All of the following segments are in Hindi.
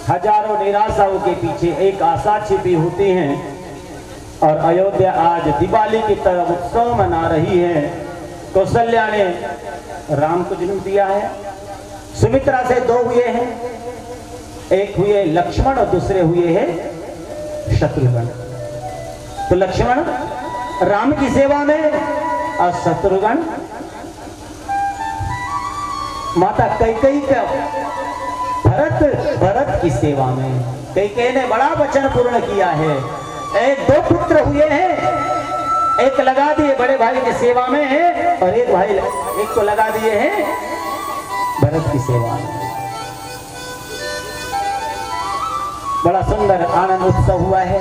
हजारों निराशाओं के पीछे एक आशा छिपी होती है। और अयोध्या आज दिवाली की तरह उत्सव मना रही है। कौशल्या ने राम को जन्म दिया है। सुमित्रा से दो हुए हैं, एक हुए लक्ष्मण और दूसरे हुए हैं शत्रुघ्न। तो लक्ष्मण राम की सेवा में और शत्रुघ्न माता कैकेयी का भरत की सेवा में। कैकेयी ने बड़ा वचन पूर्ण किया है। एक दो पुत्र हुए हैं, एक लगा दिए बड़े भाई की सेवा में है और एक को लगा दिए हैं भरत की सेवा में। बड़ा सुंदर आनंद उत्सव हुआ है।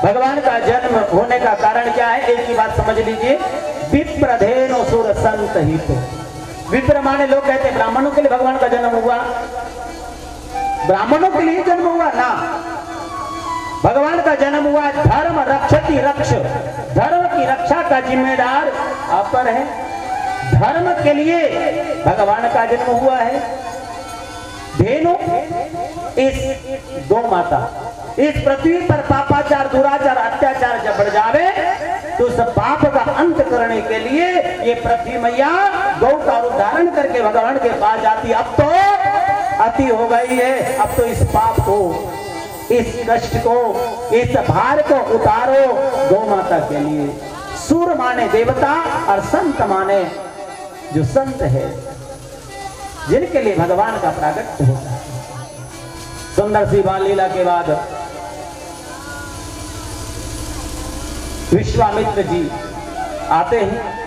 भगवान का जन्म होने का कारण क्या है? एक ही बात समझ लीजिए, विप्रधेनु सुर संत हित। विप्र माने लोग कहते हैं ब्राह्मणों के लिए भगवान का जन्म हुआ। ब्राह्मणों के लिए जन्म हुआ ना, भगवान का जन्म हुआ। धर्म रक्षति रक्ष, धर्म की रक्षा का जिम्मेदार आप पर है। धर्म के लिए भगवान का जन्म हुआ है। धेनु इस गौ माता, इस पृथ्वी पर पापाचार दुराचार अत्याचार जब बढ़ जावे तो उस पाप का अंत करने के लिए ये पृथ्वी मैया गौ का रूप धारण करके भगवान के पास जाती। अब तो अति हो गई है, अब तो इस पाप को, इस कष्ट को, इस भार को उतारो गौ माता के लिए। सूर माने देवता और संत माने जो संत है, जिनके लिए भगवान का प्राकट्य होता है। सुंदर सी बाल लीला के बाद विश्वामित्र जी आते हैं,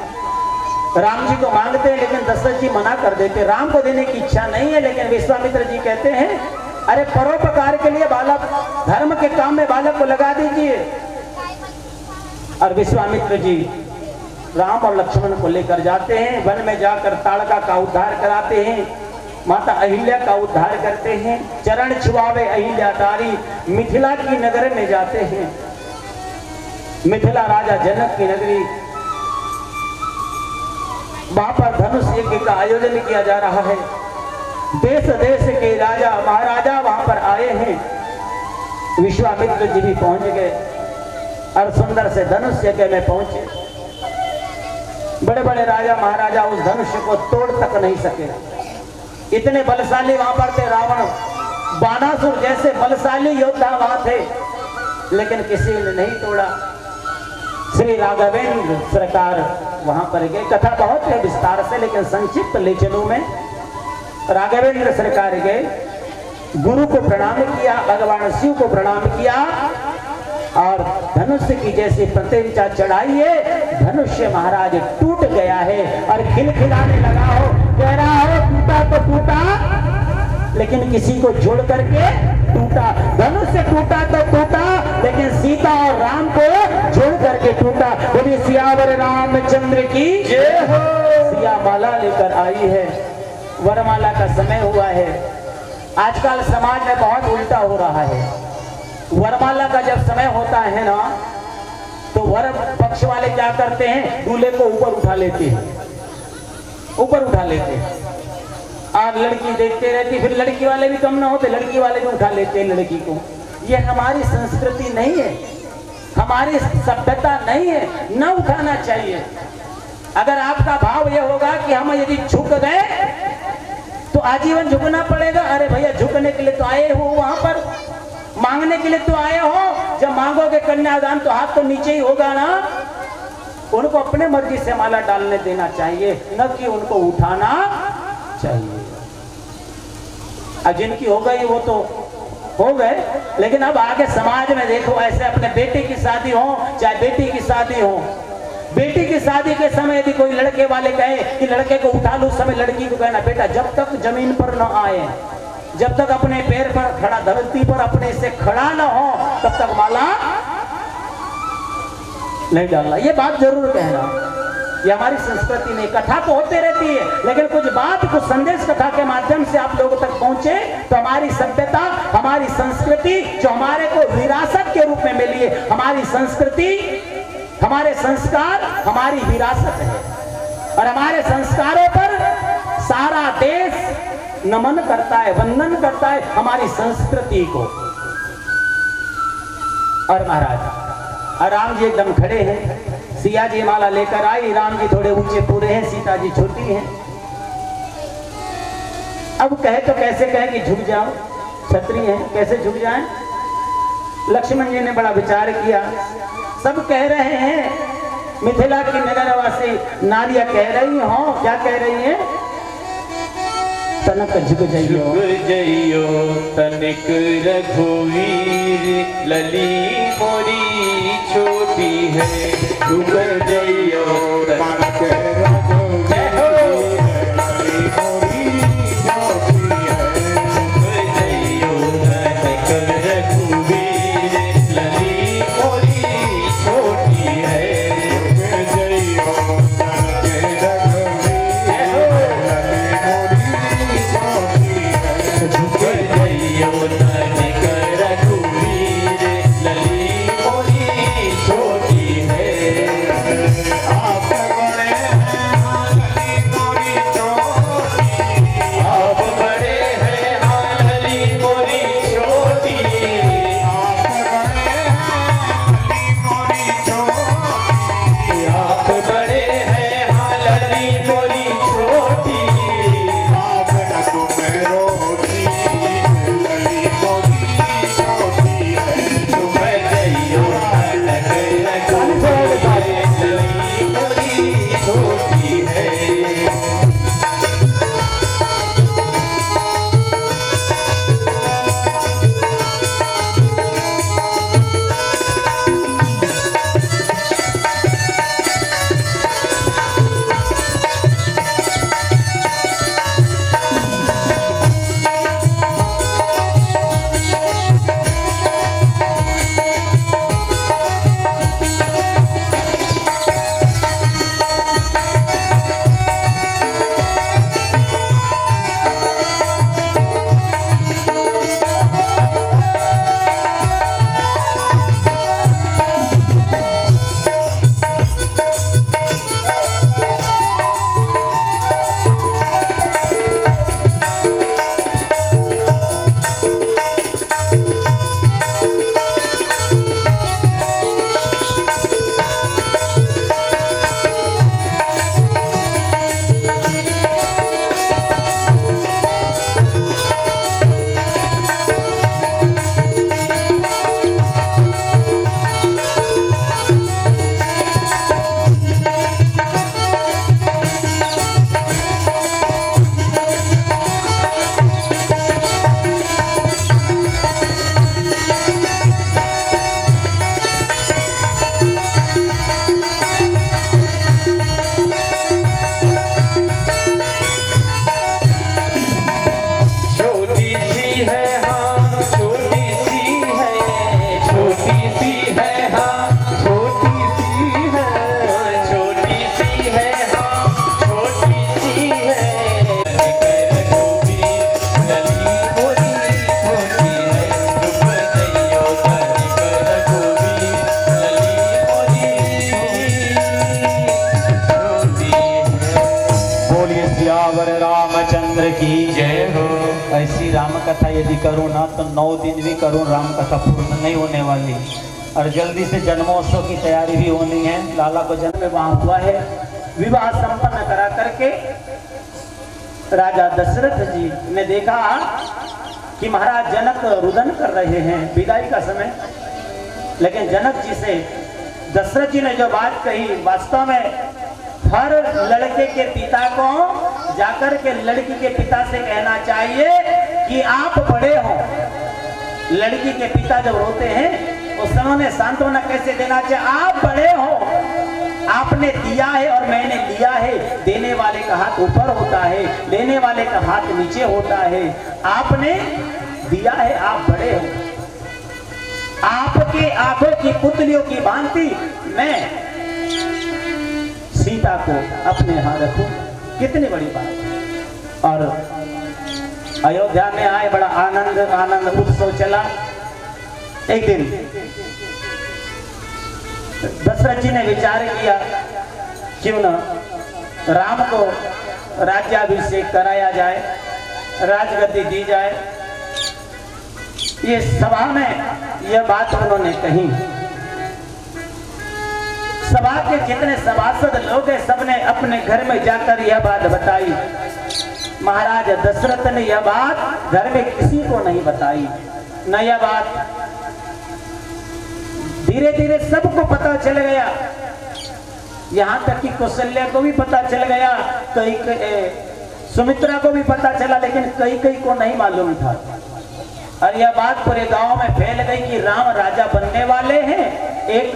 राम जी को मांगते हैं, लेकिन दशरथ जी मना कर देते। राम को देने की इच्छा नहीं है, लेकिन विश्वामित्र जी कहते हैं अरे परोपकार के लिए बालक, धर्म के काम में बालक को लगा दीजिए। और विश्वामित्र जी राम और लक्ष्मण को लेकर जाते हैं, वन में जाकर ताड़का का उद्धार कराते हैं, माता अहिल्या का उद्धार करते हैं। चरण छुआवे अहिल्या तारी, मिथिला की नगर में जाते हैं। मिथिला राजा जनक की नगरी, वहां पर धनुष यज्ञ का आयोजन किया जा रहा है। देश देश के राजा महाराजा वहां पर आए हैं। विश्वामित्र जी भी पहुंच गए और सुंदर से धनुष यज्ञ में पहुंचे। बड़े बड़े राजा महाराजा उस धनुष को तोड़ तक नहीं सके, इतने बलशाली वहां पर थे। रावण, बाणासुर जैसे बलशाली योद्धा वहां थे, लेकिन किसी ने नहीं तोड़ा। श्री राघवेंद्र सरकार वहां पर गए। कथा बहुत है विस्तार से, लेकिन संक्षिप्त ले चलूं मैं। राघवेंद्र सरकार गए, गुरु को प्रणाम किया, भगवान शिव को प्रणाम किया और धनुष की जैसी प्रतिष्ठा चढ़ाई है। धनुष्य महाराज टूट गया है और खिलखिलाने लगा हो, कह रहा हो टूटा तो टूटा, लेकिन किसी को जोड़ करके टूटा। धनुष से टूटा तो टूटा, लेकिन सीता और राम को जोड़ करके टूटा। बोलिए सियावर रामचंद्र की जय हो। सिया माला लेकर आई है, वरमाला का समय हुआ है। आजकल समाज में बहुत उल्टा हो रहा है। वरमाला का जब समय होता है ना, तो वर पक्ष वाले क्या करते हैं, दूल्हे को ऊपर उठा लेते हैं, ऊपर उठा लेते हैं। और लड़की देखते रहती, फिर लड़की वाले भी कम ना होते, लड़की वाले भी उठा लेते हैं लड़की को। ये हमारी संस्कृति नहीं है, हमारी सभ्यता नहीं है, न उठाना चाहिए। अगर आपका भाव ये होगा कि हम यदि झुक गए तो आजीवन झुकना पड़ेगा, अरे भैया झुकने के लिए तो आए हो, वहां पर मांगने के लिए तो आए हो। जब मांगोगे कन्यादान तो हाथ तो नीचे ही होगा ना। उनको अपने मर्जी से माला डालने देना चाहिए, न कि उनको उठाना चाहिए। अब जिनकी हो गई वो तो हो गए, लेकिन अब आगे समाज में देखो, ऐसे अपने बेटे की शादी हो चाहे बेटी की शादी हो, बेटी की शादी के समय यदि कोई लड़के वाले कहे कि लड़के को उठा लो, उस समय लड़की को कहना बेटा जब तक जमीन पर न आए, जब तक अपने पैर पर खड़ा, धरती पर अपने से खड़ा न हो, तब तक माला नहीं डालना। ये बात जरूर कहना, ये हमारी संस्कृति में। कथा तो होते रहती है, लेकिन कुछ बात, कुछ संदेश कथा के माध्यम से आप लोगों तक पहुंचे तो हमारी सभ्यता, हमारी संस्कृति जो हमारे को विरासत के रूप में मिली है, हमारी संस्कृति, हमारे संस्कार हमारी विरासत है। और हमारे संस्कारों पर सारा देश नमन करता है, वंदन करता है हमारी संस्कृति को। और महाराज राम जी एकदम खड़े हैं, सिया जी माला लेकर आई, राम जी थोड़े ऊंचे पूरे हैं, सीता जी छोटी हैं। अब कहे तो कैसे कहे कि झुक जाओ, क्षत्रिय हैं कैसे झुक जाएं? लक्ष्मण जी ने बड़ा विचार किया। सब कह रहे हैं, मिथिला की नगरवासी नारियां कह रही हो, क्या कह रही हैं? तनक झुक जइयो तनिक रघुवीर, लली मोरी छोटी है। झुक जइयो तनिक रघुवीर, लली मोरी छोटी है। झुक जइयो तनिक रघुवीर, लली मोरी छोटी है। झुक जइयो तनिक रामचंद्र की जय हो। ऐसी राम कथा यदि करूँ ना तो 9 दिन भी करूँ, राम कथा पूर्ण नहीं होने वाली। और जल्दी से जन्मोत्सव की तैयारी भी होनी है। लाला को जन्म वहाँ हुआ है, विवाह संपन्न करा करके राजा दशरथ जी ने देखा कि महाराज जनक रुदन कर रहे हैं, विदाई का समय। लेकिन जनक जी से दशरथ जी ने जो बात कही, वास्तव में हर लड़के के पिता को जाकर के लड़की के पिता से कहना चाहिए कि आप बड़े हो। लड़की के पिता जब रोते हैं उस समय उन्हें सांत्वना कैसे देना चाहिए? आप बड़े हो, आपने दिया है और मैंने लिया है। देने वाले का हाथ ऊपर होता है, लेने वाले का हाथ नीचे होता है। आपने दिया है, आप बड़े हो। आपके आंखों की पुतलियों की भांति मैं सीता को अपने यहाँ रखूं, कितनी बड़ी बात। और अयोध्या में आए, बड़ा आनंद आनंद उत्सव चला। एक दिन दशरथ जी ने विचार किया, क्यों न राम को राज्याभिषेक कराया जाए, राजगद्दी दी जाए। ये सभा में यह बात उन्होंने कही। सभा के जितने सभासद लोग हैं सबने अपने घर में जाकर यह बात बताई। महाराज दशरथ ने यह बात घर में किसी को नहीं बताई। न यह बात धीरे धीरे सबको पता चल गया, यहां तक कि कौशल्या को भी पता चल गया, सुमित्रा को भी पता चला, लेकिन कई को नहीं मालूम था। और यह बात पूरे गांव में फैल गई कि राम राजा बनने वाले हैं। एक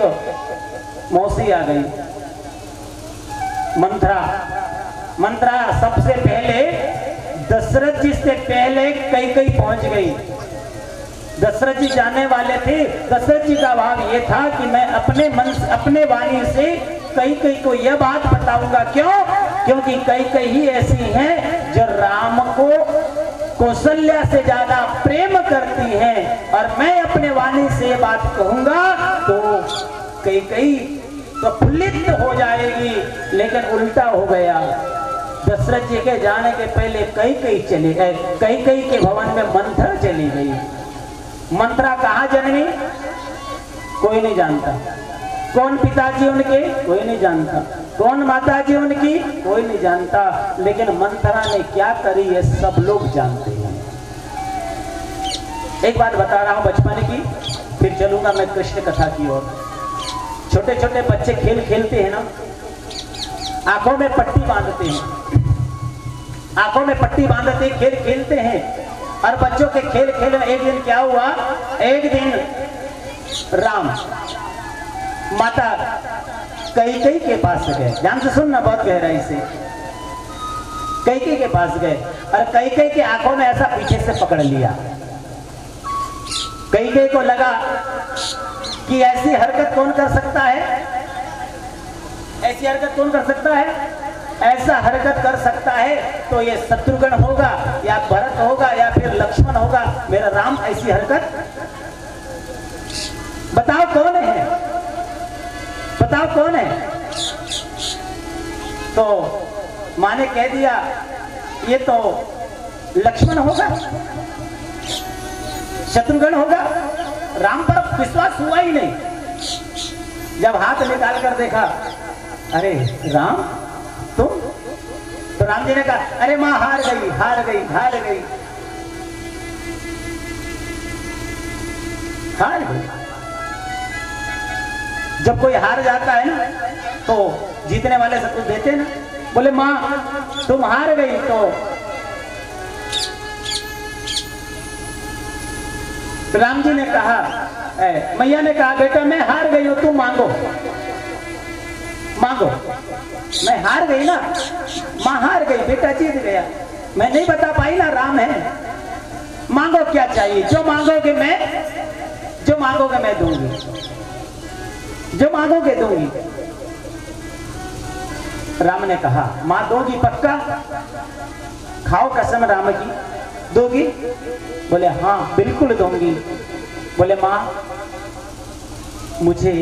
मौसी आ गई, मंत्रा सबसे पहले दशरथ जी से पहले कई पहुंच गई। दशरथ जी जाने वाले थे। दशरथ जी का भाव ये था कि मैं अपने मन अपने वाणी से कई को यह बात बताऊंगा। क्यों? क्योंकि कई ही ऐसी हैं जो राम को कौशल्या से ज्यादा प्रेम करती हैं, और मैं अपने वाणी से ये बात कहूंगा तो कई प्रफुल्लित हो जाएगी। लेकिन उल्टा हो गया। दशरथ जी के जाने के पहले कई चले गए। कई के भवन में मंथरा चली गई। मंत्रा कहाँ जन्मी? कोई नहीं जानता। कौन पिताजी उनके? कोई नहीं जानता। कौन माताजी उनकी? कोई नहीं जानता। लेकिन मंत्रा ने क्या करी ये सब लोग जानते हैं। एक बात बता रहा हूं बचपन की, फिर चलूंगा मैं कृष्ण कथा की ओर। छोटे छोटे बच्चे खेल खेलते हैं ना, आंखों में पट्टी बांधते हैं, आंखों में पट्टी बांधते खेल खेलते हैं। और बच्चों के खेल में एक दिन क्या हुआ? एक दिन राम माता कई के पास गए। ध्यान से सुनना बहुत गहराई से। कई के पास गए और कई के आंखों में ऐसा पीछे से पकड़ लिया। कई को लगा कि ऐसी हरकत कौन कर सकता है? ऐसी हरकत कौन कर सकता है? ऐसा हरकत कर सकता है तो ये शत्रुघ्न होगा या भरत होगा या फिर लक्ष्मण होगा। मेरा राम ऐसी हरकत, बताओ कौन है? बताओ कौन है? तो माँ ने कह दिया ये तो लक्ष्मण होगा, शत्रुघ्न होगा। राम पर विश्वास हुआ ही नहीं। जब हाथ निकाल कर देखा, अरे राम तुम? तो राम जी ने कहा अरे माँ हार गई हार गई हार गई हार गई। जब कोई हार जाता है ना तो जीतने वाले सब कुछ देते ना। बोले माँ तुम हार गई। तो राम जी ने कहा, मैया ने कहा बेटा मैं हार गई हूं, तुम मांगो मांगो। मैं हार गई ना, माँ हार गई, बेटा जीत गया। मैं नहीं बता पाई ना, राम है। मांगो क्या चाहिए? जो मांगोगे मैं दूंगी, जो मांगोगे दूंगी। राम ने कहा माँ दोगी पक्का? खाओ कसम राम की, दोगी? बोले हाँ बिल्कुल दूंगी। बोले माँ मुझे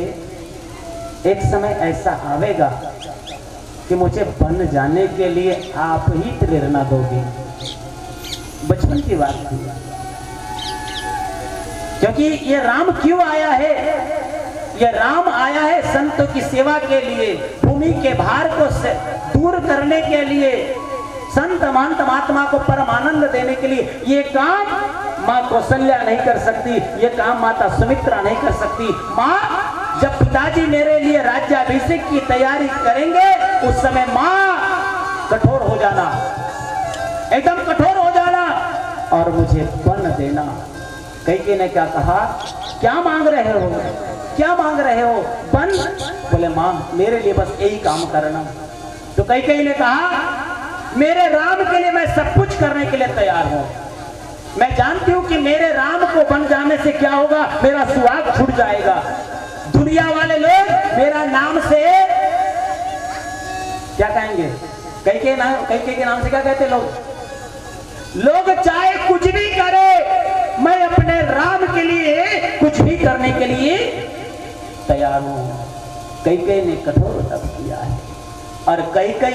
एक समय ऐसा आवेगा कि मुझे बन जाने के लिए आप ही प्रेरणा दोगे। बचपन की बात थी। क्योंकि ये राम क्यों आया है? ये राम आया है संतों की सेवा के लिए, भूमि के भार को दूर करने के लिए, संत महंत महात्मा को परमानंद देने के लिए। ये काम माँ कौशल्या नहीं कर सकती, ये काम माता सुमित्रा नहीं कर सकती। माँ जब पिताजी मेरे लिए राज्याभिषेक की तैयारी करेंगे उस समय माँ कठोर हो जाना, एकदम कठोर हो जाना और मुझे बन देना। कई ने क्या कहा? क्या मांग रहे हो? क्या मांग रहे हो? बन? बोले माँ मेरे लिए बस यही काम करना। तो कई ने कहा मेरे राम के लिए मैं सब कुछ करने के लिए तैयार हूं। मैं जानती हूं कि मेरे राम को बन जाने से क्या होगा, मेरा सुहाग छूट जाएगा। दुनिया वाले लोग मेरा नाम से क्या कहेंगे? कई के नाम से क्या कहते लोग चाहे कुछ भी करे, मैं अपने राम के लिए कुछ भी करने के लिए तैयार हूं। कई ने कठोर तप किया है और कई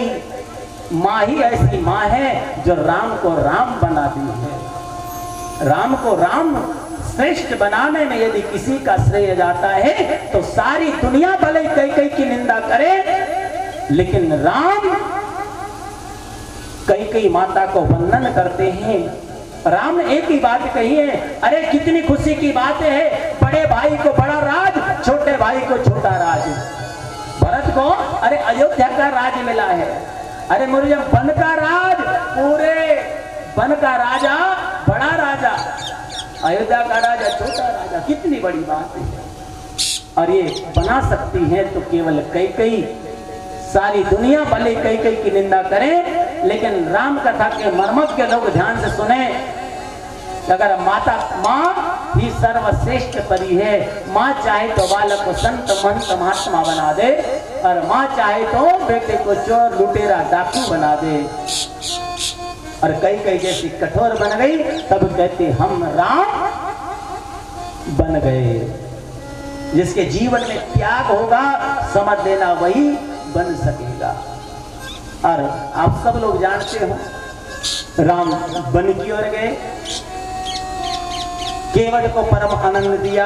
माँ ही ऐसी माँ है जो राम को राम बना दी है। राम को राम श्रेष्ठ बनाने में यदि किसी का श्रेय जाता है तो सारी दुनिया भले कई की निंदा करे, लेकिन राम कई माता को वंदन करते हैं। राम ने एक ही बात कही है, अरे कितनी खुशी की बात है, बड़े भाई को बड़ा राज, छोटे भाई को छोटा राज। भरत को अरे अयोध्या का राज मिला है, अरे मुझे वन का राज, पूरे वन का राजा, बड़ा राजा, अयोध्या का राजा छोटा राजा, कितनी बड़ी बात है। और ये बना सकती है तो केवल कई सारी दुनिया भले कई की निंदा करें, लेकिन राम कथा के मर्मज्ञ के लोग ध्यान से सुने। अगर माँ ही सर्वश्रेष्ठ परी है, माँ चाहे तो बालक को संत महंत महात्मा बना दे, और माँ चाहे तो बेटे को चोर लुटेरा डाकू बना दे। और कई जैसी कठोर बन गई, तब कहते हम राम बन गए। जिसके जीवन में त्याग होगा, समझ लेना वही बन सकेगा। और आप सब लोग जानते हो, राम वन की ओर गए, केवट को परम आनंद दिया,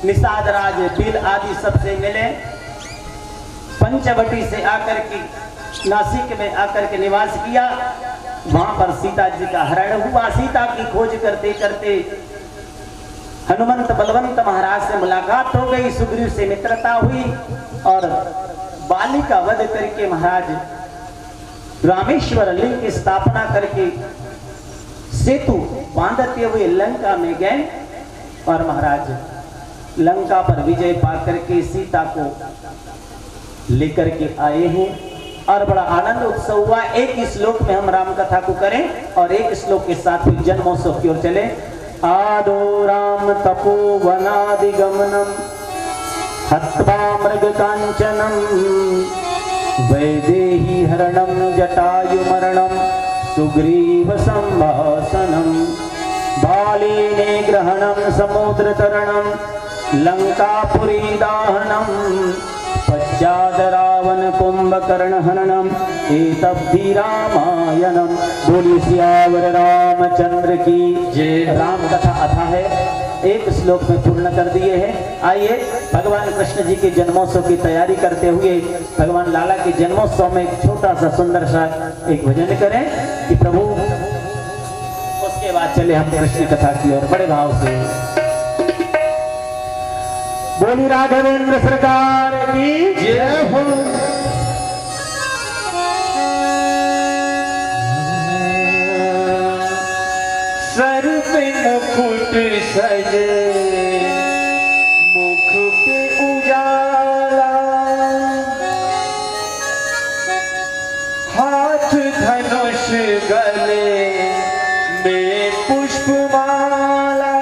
निषाद राज बिल आदि सबसे मिले, पंचवटी से आकर के नासिक में आकर के निवास किया। वहां पर सीता जी का हरण हुआ। सीता की खोज करते करते हनुमंत बलवंत महाराज से मुलाकात हो गई, सुग्रीव से मित्रता हुई, और बाली का वध करके महाराज रामेश्वर लिंग की स्थापना करके सेतु बांधते हुए लंका में गए, और महाराज लंका पर विजय पाकर के सीता को लेकर के आए हैं। और बड़ा आनंद उत्सव हुआ। एक श्लोक में हम राम कथा को करें और एक श्लोक के साथ फिर जन्मोत्सव की ओर चले। आदो राम तपोवनादि गमनम हत्वा मृग कांचनम वैदेही हरणम जटायु मरणम सुग्रीव संभाषणम बालीने ग्रहणम समुद्र तरणम लंकापुरी दाहनम पश्चाद रावण कुंभकर्ण हननम एतद्धि रामायणम। बोलिए सियावर रामचंद्र की जय। राम कथा अथा है, एक श्लोक में पूर्ण कर दिए हैं। आइए भगवान कृष्ण जी के जन्मोत्सव की तैयारी करते हुए भगवान लाला के जन्मोत्सव में एक छोटा सा सुंदर सा एक भजन करें कि प्रभु, उसके बाद चले हम कृष्ण कथा की ओर बड़े भाव से। बोली राघवेंद्र सरकार की जय हो। सर पे मुकुट सजे, मुख पे उजाला, हाथ धनुष गले में पुष्पमाला,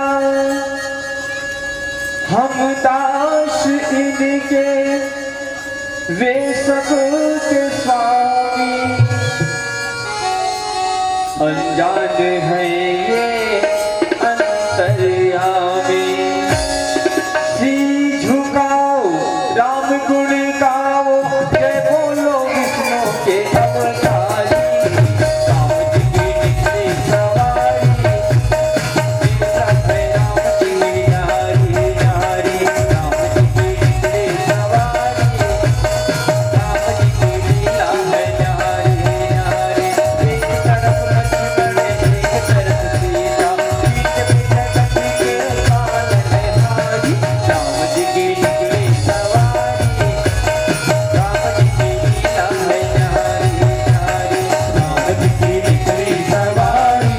हम दास इनके वे सबके स्वामी, अनजान है ये अंतर्यामी। सी झुकाओ राम गुण गाओ, जय बोलो विष्णु के अवतारी, राम जी की निकली सवारी, राम जी यारी यारी, राम जी की निकली सवारी, राम जी की लीला है यारी यारी। एक तरफ लक्ष्मण एक तरफ सीता, बीच बीच कटी के पालन हारी, राम जी की निकली सवारी, राम जी की लीला है यारी यारी, राम जी की निकली सवारी,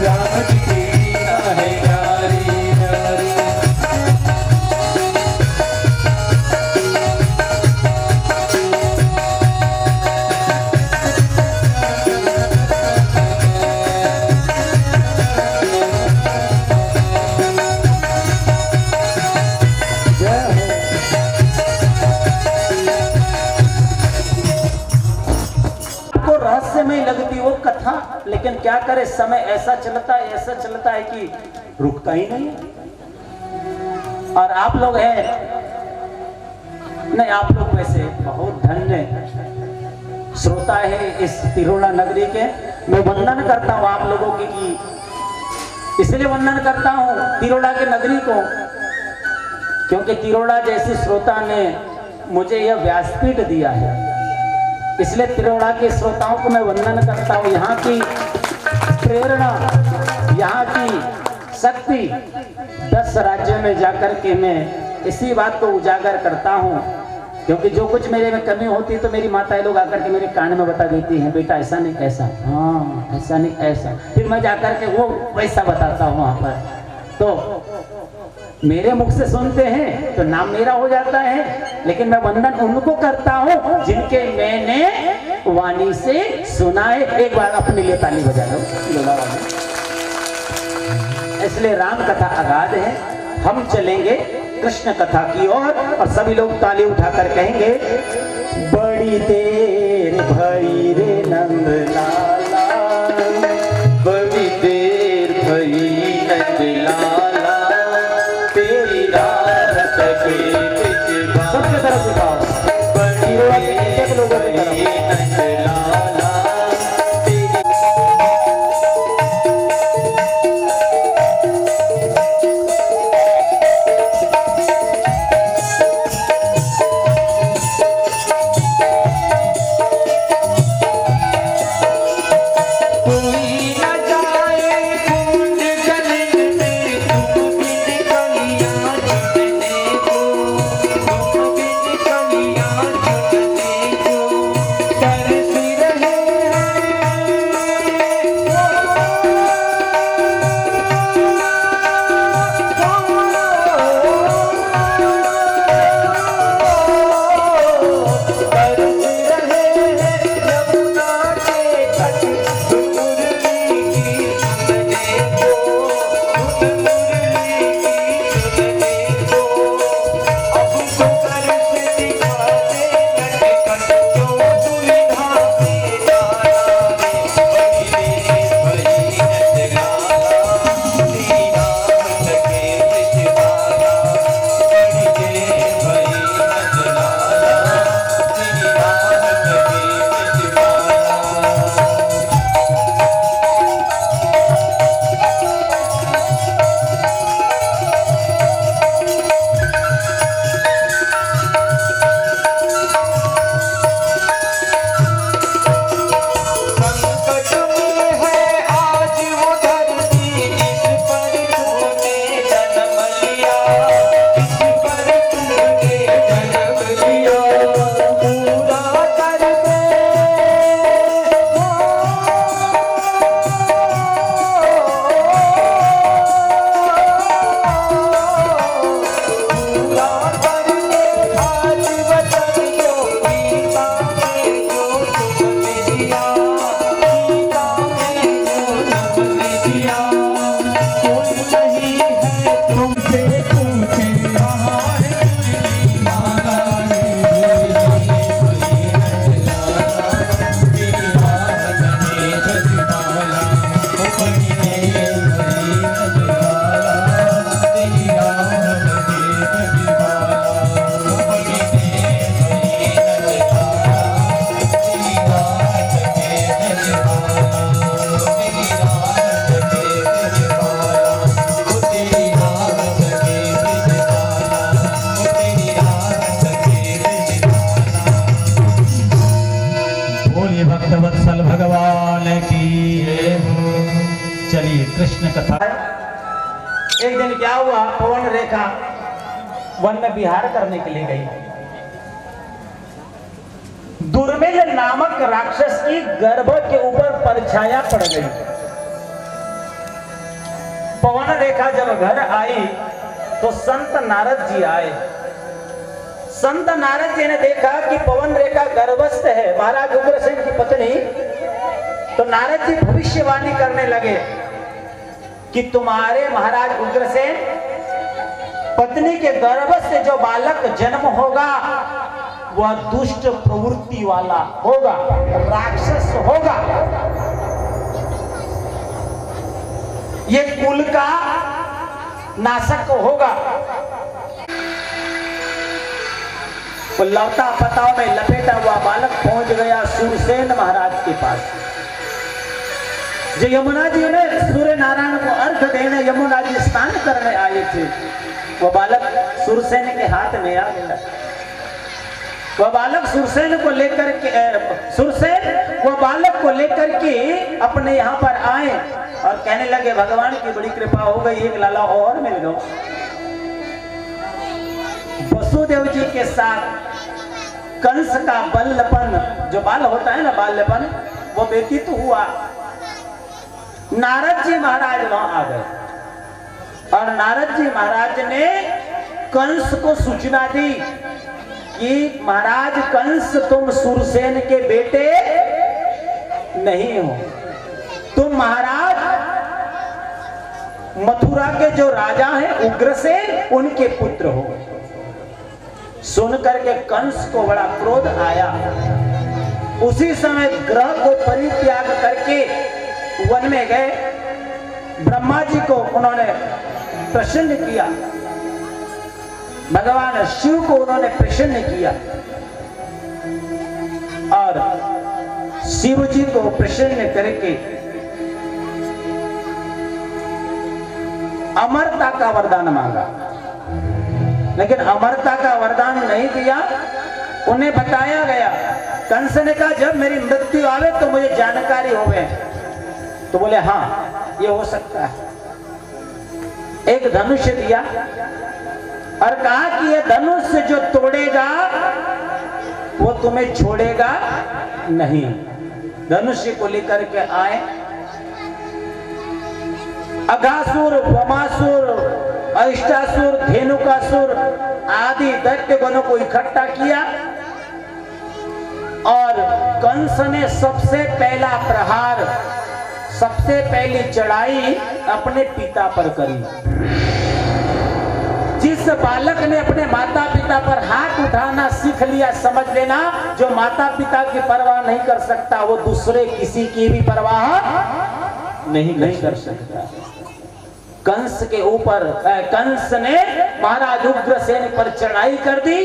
राम जी की लीला है यारी यारी। आपको रहस्यमय लगती वो कथा, लेकिन क्या करे, समय ऐसा चलता है कि रुकता ही नहीं है। और आप लोग हैं नहीं, आप लोग वैसे बहुत धन्य श्रोता है इस तिरोड़ा नगरी के, मैं वंदन करता हूँ आप लोगों की कि इसलिए वंदन करता हूँ तिरोड़ा के नगरी को, क्योंकि तिरोड़ा जैसे श्रोता ने मुझे यह व्यासपीठ दिया है, इसलिए तिरोड़ा के श्रोताओं को मैं वंदन करता हूँ। यहाँ की प्रेरणा, यहाँ की शक्ति 10 राज्यों में जाकर के मैं इसी बात को उजागर करता हूँ, क्योंकि जो कुछ मेरे में कमी होती तो मेरी माताएं लोग आकर के मेरे कान में बता देती हैं, बेटा ऐसा नहीं ऐसा, हाँ ऐसा नहीं ऐसा, फिर मैं जाकर के वो वैसा बताता हूँ वहाँ पर। तो मेरे मुख से सुनते हैं तो नाम मेरा हो जाता है, लेकिन मैं वंदन उनको करता हूँ जिनके मैंने वाणी से सुना है। एक बार अपने लिए ताली बजा लो। इसलिए राम कथा आगाज है, हम चलेंगे कृष्ण कथा की ओर और सभी लोग ताली उठाकर कहेंगे, बड़ी देर भई रे नंद लाला, बड़ी देर भई नंद लाला, तेरी रात के बिचवा, सबके तरफ उठाओ, बड़ी देर भई नंद लाला, भक्तवत्सल भगवान की। चलिए कृष्ण कथा। एक दिन क्या हुआ, पवन रेखा वन में विहार करने के लिए गई। दुर्मिल नामक राक्षस की गर्भ के ऊपर परछाया पड़ गई। पवन रेखा जब घर आई तो संत नारद जी आए। संत नारद जी ने देखा कि पवन रेखा गर्भस्थ है, महाराज उग्रसेन की पत्नी। तो नारद जी भविष्यवाणी करने लगे कि तुम्हारे महाराज उग्रसेन पत्नी के गर्भ से जो बालक जन्म होगा वह दुष्ट प्रवृत्ति वाला होगा, राक्षस होगा। ये कुल का नाशक होगा। वो लौटा पताव में लपेटा हुआ बालक पहुंच गया सूरसेन महाराज के पास। जो यमुना जी ने सूर्य नारायण को अर्घ देने यमुना जी स्नान करने आए थे, वो बालक सूरसेन के हाथ में आ गया। वह बालक सुरसेन को लेकर के सुरसेन वो बालक को लेकर के अपने यहाँ पर आए और कहने लगे भगवान की बड़ी कृपा हो गई, एक लाला और मिल गया। वसुदेव जी के साथ कंस का बल्लपन, जो बाल होता है ना बाल्यपन, वो व्यतीत हुआ। नारद जी महाराज वहां आ गए और नारद जी महाराज ने कंस को सूचना दी कि महाराज कंस तुम सुरसेन के बेटे नहीं हो, तुम महाराज मथुरा के जो राजा हैं उग्रसेन उनके पुत्र हो। सुन करके कंस को बड़ा क्रोध आया। उसी समय ग्रह को परित्याग करके वन में गए। ब्रह्मा जी को उन्होंने प्रसन्न किया, भगवान शिव को उन्होंने प्रसन्न किया और शिव जी को प्रसन्न करके अमरता का वरदान मांगा। लेकिन अमरता का वरदान नहीं दिया। उन्हें बताया गया, कंस ने कहा जब मेरी मृत्यु आवे तो मुझे जानकारी होवे। तो बोले हाँ ये हो सकता है। एक धनुष दिया और कहा कि ये धनुष जो तोड़ेगा वो तुम्हें छोड़ेगा नहीं। धनुष को लेकर के आए। अघासुर, वमासुर, अष्टासुर, धेनुकासुर आदि दैत्य गणों को इकट्ठा किया और कंस ने सबसे पहला प्रहार, सबसे पहली चढ़ाई अपने पिता पर करी। जिस बालक ने अपने माता पिता पर हाथ उठाना सीख लिया, समझ लेना जो माता पिता की परवाह नहीं कर सकता वो दूसरे किसी की भी परवाह नहीं कर सकता। कंस के ऊपर कंस ने महाराज उग्रसेन पर चढ़ाई कर दी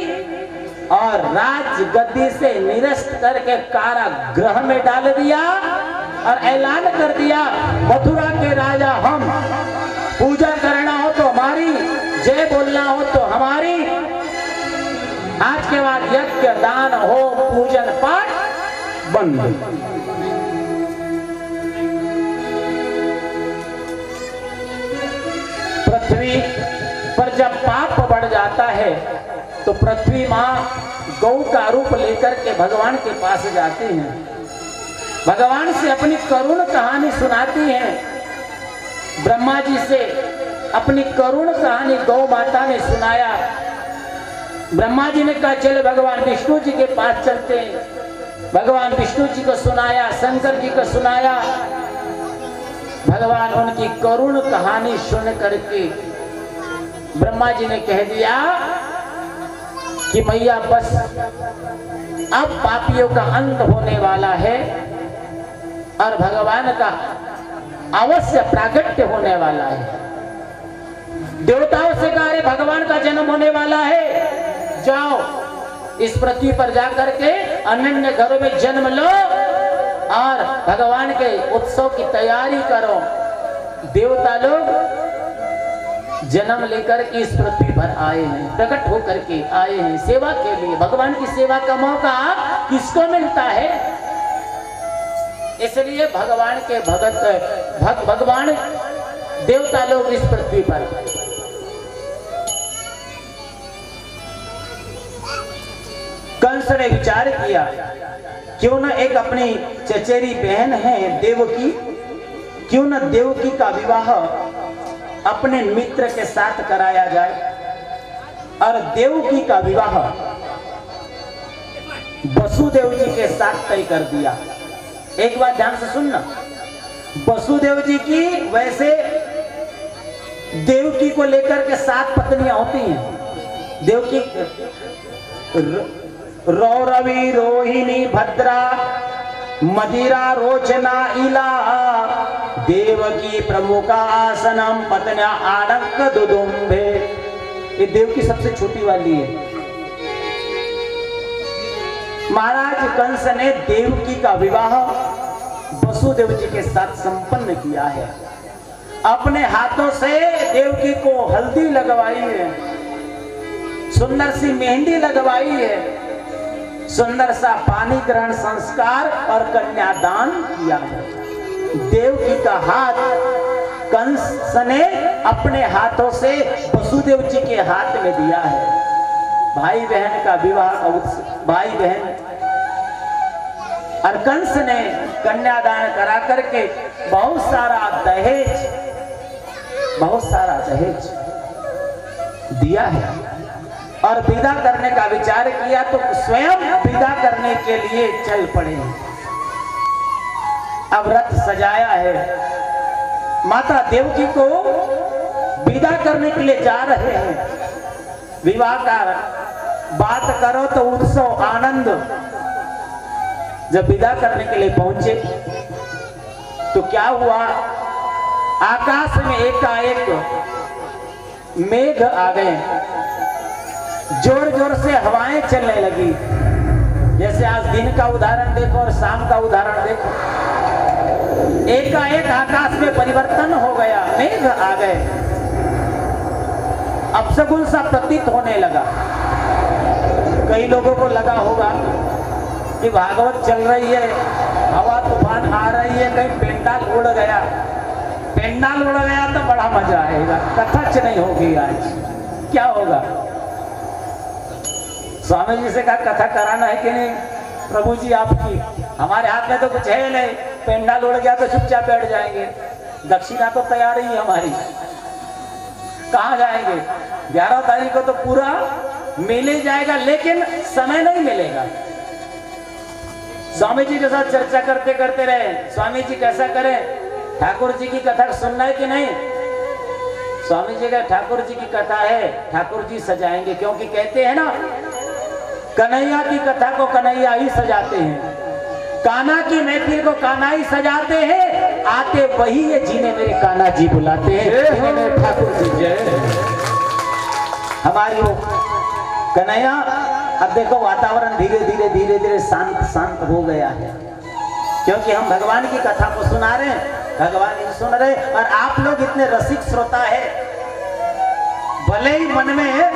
और राज गद्दी से निरस्त करके कारागृह में डाल दिया और ऐलान कर दिया मथुरा के राजा हम, पूजा करना हो तो हमारी, जय बोलना हो तो हमारी। आज के बाद यज्ञ, दान, होम, पूजन, पाठ बंद। पृथ्वी पर जब पाप बढ़ जाता है तो पृथ्वी माँ गौ का रूप लेकर के भगवान के पास जाती हैं, भगवान से अपनी करुण कहानी सुनाती हैं। ब्रह्मा जी से अपनी करुण कहानी गौ माता ने सुनाया। ब्रह्मा जी ने कहा चले भगवान विष्णु जी के पास चलते हैं। भगवान विष्णु जी को सुनाया, शंकर जी को सुनाया। भगवान उनकी करुण कहानी सुन करके ब्रह्मा जी ने कह दिया कि मैया बस अब पापियों का अंत होने वाला है और भगवान का अवश्य प्रागट्य होने वाला है। देवताओं से कहा रे भगवान का जन्म होने वाला है, जाओ इस पृथ्वी पर जाकर के अन्य घरों में जन्म लो और भगवान के उत्सव की तैयारी करो। देवता लोग जन्म लेकर के इस पृथ्वी पर आए हैं, प्रकट होकर के आए हैं सेवा के लिए। भगवान की सेवा का मौका किसको मिलता है? इसलिए भगवान के भगवान देवता लोग इस पृथ्वी पर। कंस ने विचार किया क्यों न एक अपनी चचेरी बहन है देवकी, क्यों न देवकी का विवाह अपने मित्र के साथ कराया जाए और देवकी का विवाह वसुदेव जी के साथ तय कर दिया। एक बात ध्यान से सुनना, वसुदेव जी की वैसे देवकी को लेकर के 7 पत्नियां होती हैं। देवकी रौरवी, रोहिणी, भद्रा, मदिरा, रोचना, इला, देवकी प्रमुखा आसनम, पत्न्या आड़क दुदुम्बे। ये देवकी सबसे छोटी वाली है। महाराज कंस ने देवकी का विवाह वसुदेव जी के साथ संपन्न किया है। अपने हाथों से देवकी को हल्दी लगवाई है, सुंदर सी मेहंदी लगवाई है, सुंदर सा पानी ग्रहण संस्कार और कन्यादान किया है। देवकी का हाथ कंस ने अपने हाथों से वसुदेव जी के हाथ में दिया है। भाई बहन का विवाह का उत्सव, भाई बहन और कंस ने कन्यादान करा करके बहुत सारा दहेज दिया है और विदा करने का विचार किया तो स्वयं विदा करने के लिए चल पड़े। अब रथ सजाया है, माता देवकी को विदा करने के लिए जा रहे हैं। विवाह का बात करो तो उत्सव आनंद। जब विदा करने के लिए पहुंचे तो क्या हुआ, आकाश में एकाएक मेघ आ गए, जोर जोर से हवाएं चलने लगी। जैसे आज दिन का उदाहरण देखो और शाम का उदाहरण देखो, एकाएक आकाश में परिवर्तन हो गया, मेघ आ गए। अपशगुन सा प्रतीत होने लगा। कई लोगों को लगा होगा कि भागवत चल रही है, हवा तूफान आ रही है, कहीं पेंडाल उड़ गया। पेंडाल उड़ गया तो बड़ा मजा आएगा, कथा नहीं होगी। आज क्या होगा? स्वामी जी से कहा कथा कराना है कि नहीं? प्रभु जी आपकी, हमारे हाथ में तो कुछ है नहीं, पेंडाल उड़ गया तो चुपचाप बैठ जाएंगे। दक्षिणा तो तैयार ही हमारी, कहाँ जाएंगे? 11 तारीख को तो पूरा मिल ही जाएगा, लेकिन समय नहीं मिलेगा। स्वामी जी के साथ चर्चा करते करते रहे, स्वामी जी कैसा करें, ठाकुर जी की कथा सुनना है कि नहीं? स्वामी जी का ठाकुर जी की कथा है, ठाकुर जी सजाएंगे, क्योंकि कहते हैं ना कन्हैया की कथा को कन्हैया ही सजाते हैं, कान्हा की महफिल को कान्हा ही सजाते हैं, आते वही है जिन्हें मेरे कान्हा जी बुलाते हैं, जिन्हें मेरे ठाकुर जी। जय हमारी वो कन्हैया। अब देखो वातावरण धीरे धीरे धीरे धीरे शांत शांत हो गया है, क्योंकि हम भगवान की कथा को सुना रहे हैं, भगवान ही सुन रहे, और आप लोग इतने रसिक श्रोता है, भले ही मन में